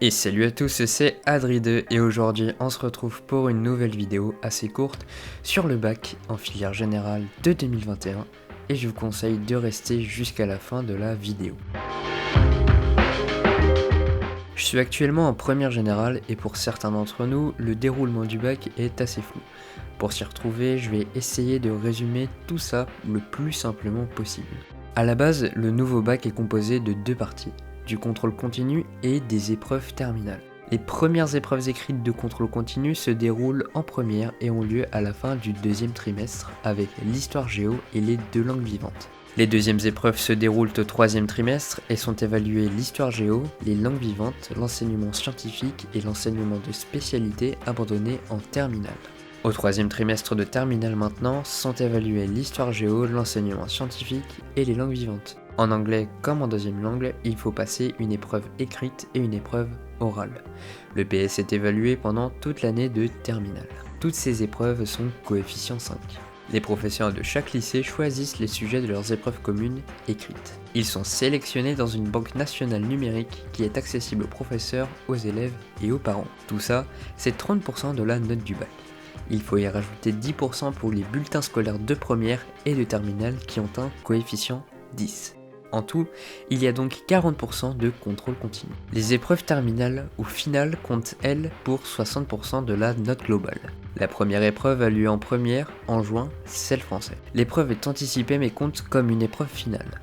Et salut à tous, c'est Adri2 et aujourd'hui on se retrouve pour une nouvelle vidéo assez courte sur le bac en filière générale de 2021 et je vous conseille de rester jusqu'à la fin de la vidéo. Je suis actuellement en première générale et pour certains d'entre nous, le déroulement du bac est assez flou. Pour s'y retrouver, je vais essayer de résumer tout ça le plus simplement possible. A la base, le nouveau bac est composé de deux parties, du contrôle continu et des épreuves terminales. Les premières épreuves écrites de contrôle continu se déroulent en première et ont lieu à la fin du deuxième trimestre avec l'histoire géo et les deux langues vivantes. Les deuxièmes épreuves se déroulent au troisième trimestre et sont évaluées l'histoire géo, les langues vivantes, l'enseignement scientifique et l'enseignement de spécialité abandonné en terminale. Au troisième trimestre de terminale maintenant, sont évaluées l'histoire géo, l'enseignement scientifique et les langues vivantes. En anglais comme en deuxième langue, il faut passer une épreuve écrite et une épreuve orale. Le PS est évalué pendant toute l'année de terminale. Toutes ces épreuves sont coefficient 5. Les professeurs de chaque lycée choisissent les sujets de leurs épreuves communes écrites. Ils sont sélectionnés dans une banque nationale numérique qui est accessible aux professeurs, aux élèves et aux parents. Tout ça, c'est 30% de la note du bac. Il faut y rajouter 10% pour les bulletins scolaires de première et de terminale qui ont un coefficient 10. En tout, il y a donc 40% de contrôle continu. Les épreuves terminales ou finales comptent, elles, pour 60% de la note globale. La première épreuve a lieu en première, en juin, c'est le français. L'épreuve est anticipée mais compte comme une épreuve finale.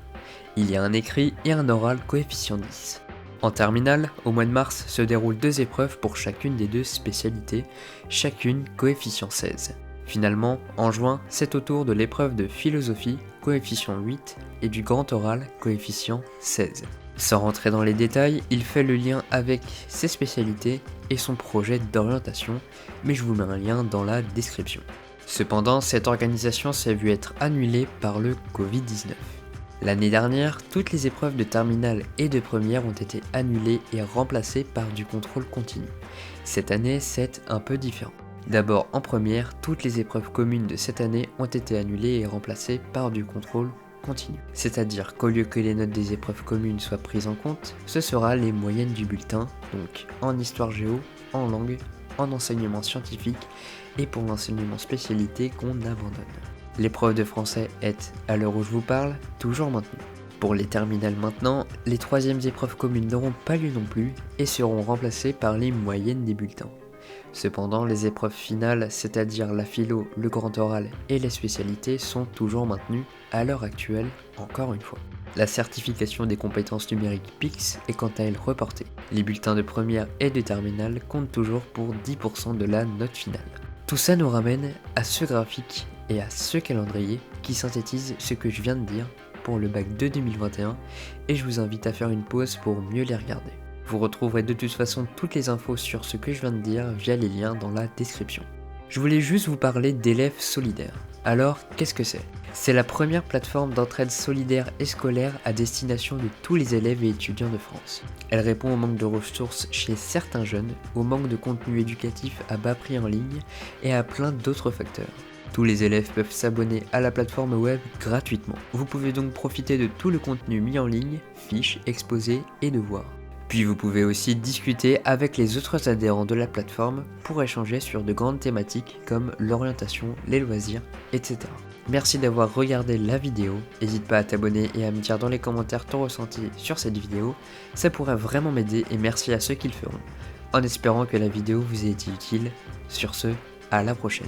Il y a un écrit et un oral coefficient 10. En terminale, au mois de mars, se déroulent deux épreuves pour chacune des deux spécialités, chacune coefficient 16. Finalement, en juin, c'est au tour de l'épreuve de philosophie, coefficient 8, et du grand oral, coefficient 16. Sans rentrer dans les détails, il fait le lien avec ses spécialités et son projet d'orientation, mais je vous mets un lien dans la description. Cependant, cette organisation s'est vue être annulée par le Covid-19. L'année dernière, toutes les épreuves de terminale et de première ont été annulées et remplacées par du contrôle continu. Cette année, c'est un peu différent. D'abord, en première, toutes les épreuves communes de cette année ont été annulées et remplacées par du contrôle continu. C'est-à-dire qu'au lieu que les notes des épreuves communes soient prises en compte, ce sera les moyennes du bulletin, donc en histoire géo, en langue, en enseignement scientifique et pour l'enseignement spécialité qu'on abandonne. L'épreuve de français est, à l'heure où je vous parle, toujours maintenue. Pour les terminales maintenant, les troisièmes épreuves communes n'auront pas lieu non plus et seront remplacées par les moyennes des bulletins. Cependant, les épreuves finales, c'est-à-dire la philo, le grand oral et les spécialités, sont toujours maintenues à l'heure actuelle, encore une fois. La certification des compétences numériques PIX est quant à elle reportée. Les bulletins de première et de terminale comptent toujours pour 10% de la note finale. Tout ça nous ramène à ce graphique et à ce calendrier qui synthétise ce que je viens de dire pour le bac de 2021 et je vous invite à faire une pause pour mieux les regarder. Vous retrouverez de toute façon toutes les infos sur ce que je viens de dire via les liens dans la description. Je voulais juste vous parler d'Élèves Solidaires. Alors, qu'est-ce que c'est ? C'est la première plateforme d'entraide solidaire et scolaire à destination de tous les élèves et étudiants de France. Elle répond au manque de ressources chez certains jeunes, au manque de contenu éducatif à bas prix en ligne et à plein d'autres facteurs. Tous les élèves peuvent s'abonner à la plateforme web gratuitement. Vous pouvez donc profiter de tout le contenu mis en ligne, fiches, exposés et devoirs. Puis vous pouvez aussi discuter avec les autres adhérents de la plateforme pour échanger sur de grandes thématiques comme l'orientation, les loisirs, etc. Merci d'avoir regardé la vidéo, n'hésite pas à t'abonner et à me dire dans les commentaires ton ressenti sur cette vidéo, ça pourrait vraiment m'aider et merci à ceux qui le feront. En espérant que la vidéo vous ait été utile, sur ce, à la prochaine.